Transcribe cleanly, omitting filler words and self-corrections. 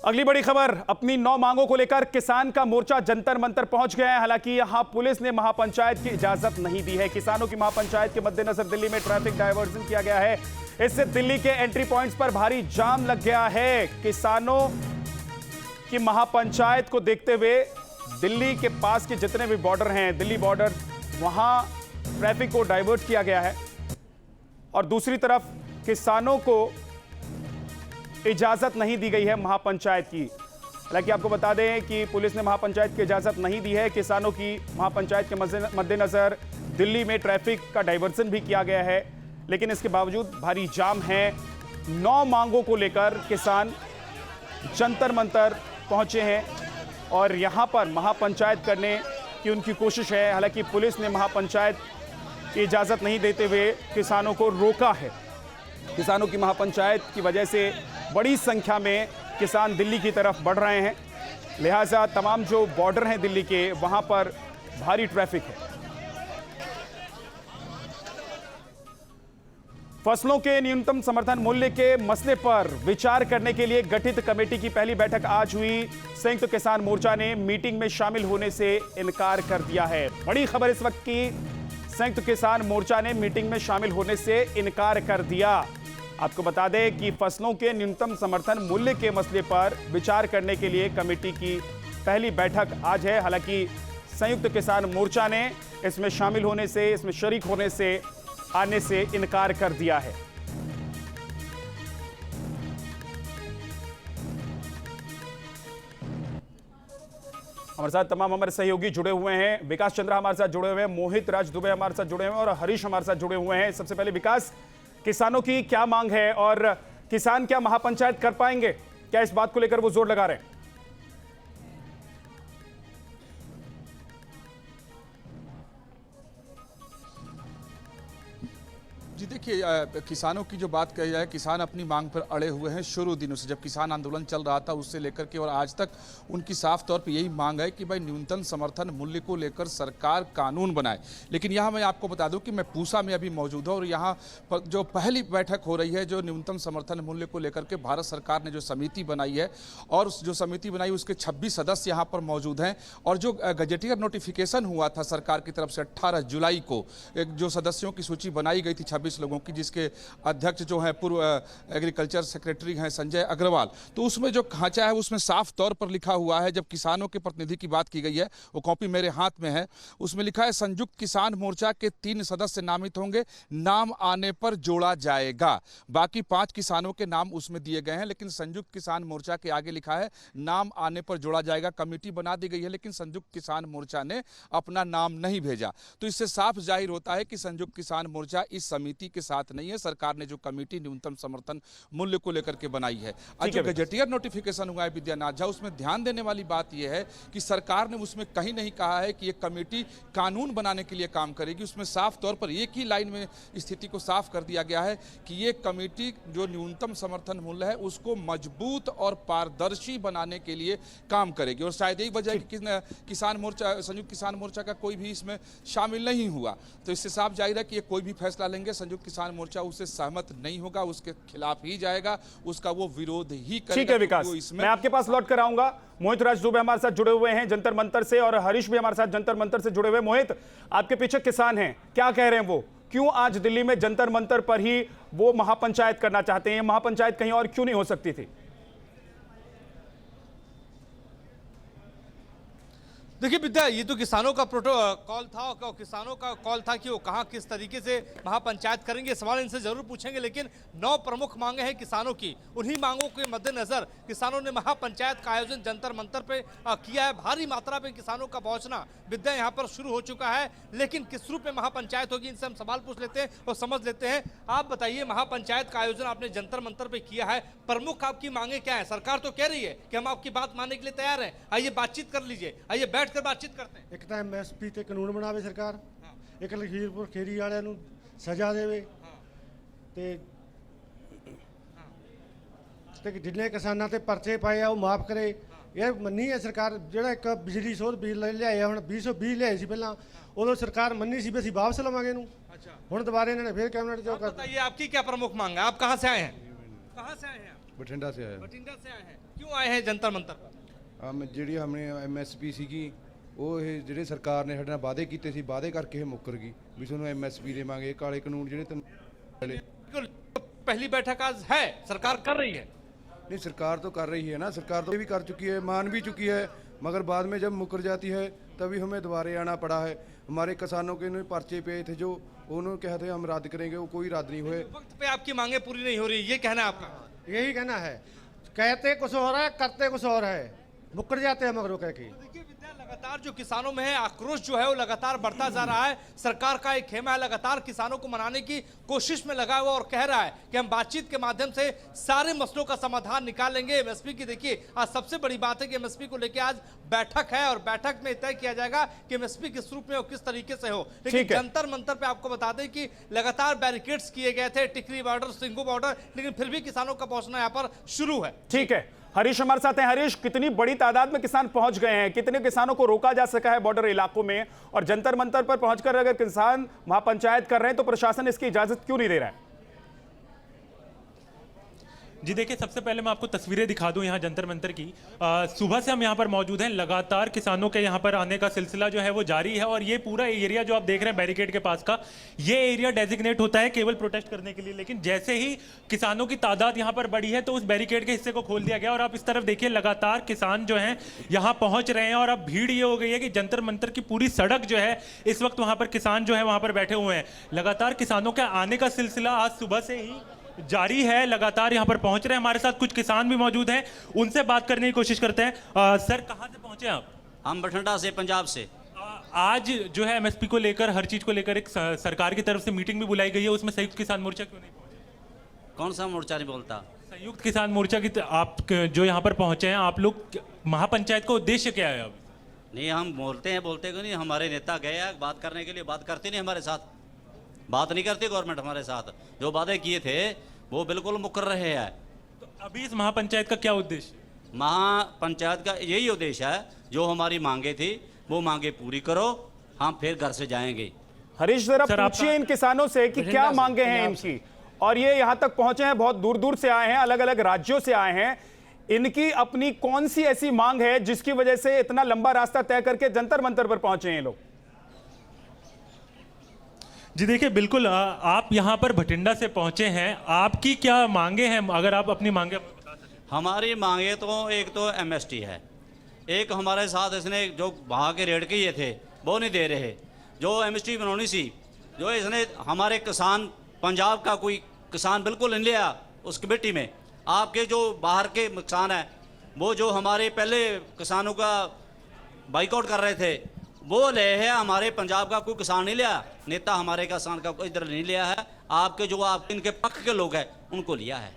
अगली बड़ी खबर, अपनी 9 मांगों को लेकर किसान का मोर्चा जंतर मंतर पहुंच गया है। हालांकि यहां पुलिस ने महापंचायत की इजाजत नहीं दी है। किसानों की महापंचायत के मद्देनजर दिल्ली में ट्रैफिक डायवर्जन किया गया है। इससे दिल्ली के एंट्री पॉइंट्स पर भारी जाम लग गया है। किसानों की महापंचायत को देखते हुए दिल्ली के पास के जितने भी बॉर्डर हैं, दिल्ली बॉर्डर, वहां ट्रैफिक को डाइवर्ट किया गया है और दूसरी तरफ किसानों को इजाजत नहीं दी गई है महापंचायत की। हालांकि आपको बता दें कि पुलिस ने महापंचायत की इजाजत नहीं दी है। किसानों की महापंचायत के मद्देनजर दिल्ली में ट्रैफिक का डाइवर्जन भी किया गया है, लेकिन इसके बावजूद भारी जाम है। 9 मांगों को लेकर किसान जंतर मंतर पहुंचे हैं और यहां पर महापंचायत करने की उनकी कोशिश है। हालांकि पुलिस ने महापंचायत की इजाजत नहीं देते हुए किसानों को रोका है। किसानों की महापंचायत की वजह से बड़ी संख्या में किसान दिल्ली की तरफ बढ़ रहे हैं, लिहाजा तमाम जो बॉर्डर हैं दिल्ली के, वहां पर भारी ट्रैफिक है। फसलों के न्यूनतम समर्थन मूल्य के मसले पर विचार करने के लिए गठित कमेटी की पहली बैठक आज हुई। संयुक्त किसान मोर्चा ने मीटिंग में शामिल होने से इनकार कर दिया है। बड़ी खबर इस वक्त की, संयुक्त किसान मोर्चा ने मीटिंग में शामिल होने से इनकार कर दिया। आपको बता दें कि फसलों के न्यूनतम समर्थन मूल्य के मसले पर विचार करने के लिए कमेटी की पहली बैठक आज है। हालांकि संयुक्त किसान मोर्चा ने इसमें शामिल होने से, इसमें शरीक होने से, आने से इनकार कर दिया है। हमारे साथ तमाम हमारे सहयोगी जुड़े हुए हैं। विकास चंद्रा हमारे साथ जुड़े हुए हैं, मोहित राज दुबे हमारे साथ जुड़े हुए हैं और हरीश हमारे साथ जुड़े हुए हैं। सबसे पहले विकास, किसानों की क्या मांग है और किसान क्या महापंचायत कर पाएंगे? क्या इस बात को लेकर वो जोर लगा रहे हैं? जी देखिए, किसानों की जो बात कही जाए, किसान अपनी मांग पर अड़े हुए हैं शुरू दिनों से। जब किसान आंदोलन चल रहा था उससे लेकर के और आज तक उनकी साफ तौर पे यही मांग है कि भाई न्यूनतम समर्थन मूल्य को लेकर सरकार कानून बनाए। लेकिन यहाँ मैं आपको बता दूं कि मैं पूसा में अभी मौजूद हूँ और यहाँ पर जो पहली बैठक हो रही है, जो न्यूनतम समर्थन मूल्य को लेकर के भारत सरकार ने जो समिति बनाई है, और जो समिति बनाई उसके 26 सदस्य यहाँ पर मौजूद हैं। और जो गजेटियर नोटिफिकेशन हुआ था सरकार की तरफ से 18 जुलाई को, एक जो सदस्यों की सूची बनाई गई थी 26 लोगों की, जिसके अध्यक्ष जो है पूर्व एग्रीकल्चर सेक्रेटरी हैं संजय अग्रवाल, तो उसमें जो खांचा है उसमें साफ तौर पर लिखा हुआ है, जब किसानों के प्रतिनिधि की बात की गई है, वो कॉपी मेरे हाथ में है, उसमें लिखा है संयुक्त किसान मोर्चा के 3 सदस्य नामित होंगे, नाम आने पर जोड़ा जाएगा। बाकी 5 किसानों के नाम उसमें दिए गए हैं, लेकिन संयुक्त किसान मोर्चा के आगे लिखा है नाम आने पर जोड़ा जाएगा। कमेटी बना दी गई है लेकिन संयुक्त किसान मोर्चा ने अपना नाम नहीं भेजा। तो इससे साफ जाहिर होता है कि संयुक्त किसान मोर्चा इस समिति के साथ नहीं है। सरकार ने जो कमेटी न्यूनतम समर्थन मूल्य को लेकर के बनाई है, आज जो गजेटियर नोटिफिकेशन हुआ है विद्यानाथ झा, उसमें ध्यान देने वाली बात यह है कि सरकार ने उसमें कहीं नहीं कहा है कि एक कमेटी कानून बनाने के लिए काम करेगी। उसमें साफ तौर पर एक ही लाइन में स्थिति को साफ कर दिया गया है कि ये कमेटी जो न्यूनतम समर्थन मूल्य है उसको मजबूत और पारदर्शी बनाने के लिए काम करेगी। और शायद यही वजह है कि किसान मोर्चा, संयुक्त किसान मोर्चा का कोई भी इसमें शामिल नहीं हुआ। तो इससे साफ जाहिर है कि ये कोई भी फैसला लेंगे, संयुक्त किसान मोर्चा उससे सहमत नहीं होगा, उसके खिलाफ ही जाएगा, उसका वो विरोध ही करेगा। ठीक है विकास, मैं आपके पास लौट कर आऊंगा। मोहित राज दुबे हमारे साथ जुड़े हुए हैं जंतर मंतर से और हरीश भी हमारे साथ जंतर मंतर से जुड़े हुए। मोहित, आपके पीछे किसान हैं, क्या कह रहे हैं वो? क्यों आज दिल्ली में जंतर मंतर पर ही वो महापंचायत करना चाहते हैं? महापंचायत कहीं और क्यों नहीं हो सकती थी? देखिए विद्या, ये तो किसानों का प्रोटोकॉल था, किसानों का कॉल था कि वो कहाँ किस तरीके से महापंचायत करेंगे। सवाल इनसे जरूर पूछेंगे, लेकिन 9 प्रमुख मांगे हैं किसानों की। उन्हीं मांगों के मद्देनजर किसानों ने महापंचायत का आयोजन जंतर मंतर पे किया है। भारी मात्रा में किसानों का पहुंचना विद्या यहाँ पर शुरू हो चुका है, लेकिन किस रूप में महापंचायत होगी, इनसे हम सवाल पूछ लेते हैं और समझ लेते हैं। आप बताइए, महापंचायत का आयोजन आपने जंतर मंतर पे किया है, प्रमुख आपकी मांगे क्या है? सरकार तो कह रही है कि हम आपकी बात मानने के लिए तैयार हैं, आइए बातचीत कर लीजिए, आइए बैठ कर बातचीत करते हैं। एक तो MSP ते कानून बनावे सरकार, एक लखीरपुर खेड़ी वालिਆਂ ਨੂੰ सजा देवे ਤੇ ਜਿੰਨੇ ਕਿਸਾਨਾਂ ਤੇ ਪਰਚੇ ਪਾਏ ਆ ਉਹ ਮਾਫ ਕਰੇ। ਇਹ ਮੰਨੀ ਹੈ ਸਰਕਾਰ। ਜਿਹੜਾ ਇੱਕ ਬਿਜਲੀ ਸੋਧ ਬਿੱਲ ਲਿਆਏ ਹੁਣ 2020 ਲਿਆਏ ਸੀ ਪਹਿਲਾਂ, ਉਦੋਂ सरकार ਮੰਨੀ ਸੀ ਵੀ ਅਸੀਂ ਵਾਪਸ ਲਵਾਂਗੇ ਇਹਨੂੰ। ਹੁਣ ਦੁਬਾਰਾ ਇਹਨਾਂ ਨੇ ਫਿਰ कैबिनेट जो कर। बताइए आपकी क्या प्रमुख मांग है? आप कहाँ से आए हैं? कहाँ से आए हैं? बठिंडा से आया। बठिंडा से आए हैं। क्यों आए हैं जंतर मंतर पर? ਜਿਹੜੀ ਹਮਨੇ ਐਮਐਸਪੀ ਸੀਗੀ ਉਹ ਇਹ ਜਿਹੜੇ ਸਰਕਾਰ ਨੇ ਸਾਡੇ ਨਾਲ ਵਾਅਦੇ ਕੀਤੇ ਸੀ ਵਾਅਦੇ ਕਰਕੇ ਇਹ ਮੁੱਕਰ ਗਈ ਵੀ ਤੁਹਾਨੂੰ ਐਮਐਸਪੀ ਦੇਵਾਂਗੇ ਕਾਲੇ ਕਾਨੂੰਨ ਜਿਹੜੇ बिल्कुल, पहली बैठक आज है, सरकार कर रही है। नहीं सरकार तो कर रही है ना, सरकार तो भी कर चुकी है, मान भी चुकी है, मगर बाद में जब मुकर जाती है तभी हमें दोबारा आना पड़ा है। हमारे किसानों के पर्चे पे थे जो उन्होंने कहा थे हम रद्द करेंगे, वो कोई रद्द नहीं हुए। वक्त पे आपकी मांगे पूरी नहीं हो रही, ये कहना है आपका? यही कहना है, कहते कुछ और है करते कुछ और है, मुकर जाते हैं मगर कह के। देखिए विद्या, लगातार जो किसानों में है आक्रोश जो है वो लगातार बढ़ता जा रहा है। सरकार का एक खेमा है लगातार किसानों को मनाने की कोशिश में लगा हुआ और कह रहा है कि हम बातचीत के माध्यम से सारे मसलों का समाधान निकालेंगे। एमएसपी की देखिए आज सबसे बड़ी बात है कि एमएसपी को लेकर आज बैठक है और बैठक में तय किया जाएगा कि एमएसपी किस रूप में हो, किस तरीके से हो। लेकिन ठीक है। जंतर मंतर पे आपको बता दें कि लगातार बैरिकेड्स किए गए थे, टिकरी बॉर्डर, सिंगू बॉर्डर, लेकिन फिर भी किसानों का पहुंचना यहाँ पर शुरू है। ठीक है, हरीश हमारे साथ हैं। हरीश, कितनी बड़ी तादाद में किसान पहुंच गए हैं, कितने किसानों को रोका जा सका है बॉर्डर इलाकों में, और जंतर मंतर पर पहुंचकर अगर किसान महापंचायत कर रहे हैं तो प्रशासन इसकी इजाजत क्यों नहीं दे रहा है? जी देखिए, सबसे पहले मैं आपको तस्वीरें दिखा दूं यहाँ जंतर मंतर की। सुबह से हम यहाँ पर मौजूद हैं, लगातार किसानों के यहाँ पर आने का सिलसिला जो है वो जारी है। और ये पूरा एरिया जो आप देख रहे हैं बैरिकेड के पास का, ये एरिया डेजिग्नेट होता है केवल प्रोटेस्ट करने के लिए। लेकिन जैसे ही किसानों की तादाद यहाँ पर बढ़ी है तो उस बैरिकेड के हिस्से को खोल दिया गया। और आप इस तरफ देखिए, लगातार किसान जो हैं यहाँ पहुँच रहे हैं। और अब भीड़ ये हो गई है कि जंतर मंतर की पूरी सड़क जो है इस वक्त वहाँ पर किसान जो है वहाँ पर बैठे हुए हैं। लगातार किसानों के आने का सिलसिला आज सुबह से ही जारी है, लगातार यहाँ पर पहुंच रहे हैं। हमारे साथ कुछ किसान भी मौजूद हैं, उनसे बात करने की कोशिश करते हैं। सर, कहाँ से पहुंचे आप? हम बठिंडा से, पंजाब से। आज जो है एमएसपी को लेकर, हर चीज को लेकर एक सरकार की तरफ से मीटिंग भी बुलाई गई है, उसमें संयुक्त किसान मोर्चा क्यों नहीं पहुंचे? कौन सा मोर्चा नहीं बोलता? संयुक्त किसान मोर्चा की आप जो यहाँ पर पहुंचे हैं, आप लोग महापंचायत का उद्देश्य क्या है? अब नहीं, हम बोलते क्यों नहीं, हमारे नेता गए हैं बात करने के लिए, बात करते नहीं हमारे साथ, बात नहीं करती गवर्नमेंट हमारे साथ। जो वादे किए थे वो बिल्कुल मुकर रहे हैं। तो अभी इस महापंचायत का क्या उद्देश्य? महापंचायत का यही उद्देश्य है, जो हमारी मांगे थी वो मांगे पूरी करो, हम फिर घर से जाएंगे। हरीश, जरा पूछिए इन किसानों से कि क्या मांगे हैं इनकी, और ये यहाँ तक पहुंचे हैं, बहुत दूर दूर से आए हैं, अलग अलग राज्यों से आए हैं। इनकी अपनी कौन सी ऐसी मांग है जिसकी वजह से इतना लंबा रास्ता तय करके जंतर मंतर पर पहुंचे हैं लोग? जी देखिए, बिल्कुल आप यहाँ पर बठिंडा से पहुंचे हैं, आपकी क्या मांगे हैं? अगर आप अपनी मांगे बता सकें। हमारी मांगे तो एक तो एमएसटी है, एक हमारे साथ इसने जो वहाँ के रेट किए थे वो नहीं दे रहे, जो एमएसटी बनवानी सी, जो इसने हमारे किसान, पंजाब का कोई किसान बिल्कुल नहीं लिया उस कमेटी में। आपके जो बाहर के किसान हैं, वो जो हमारे पहले किसानों का बाइकआउट कर रहे थे वो ले है, हमारे पंजाब का कोई किसान नहीं लिया, नेता हमारे किसान का इधर नहीं लिया है। आपके जो आप इनके पक्ष के लोग हैं उनको लिया है।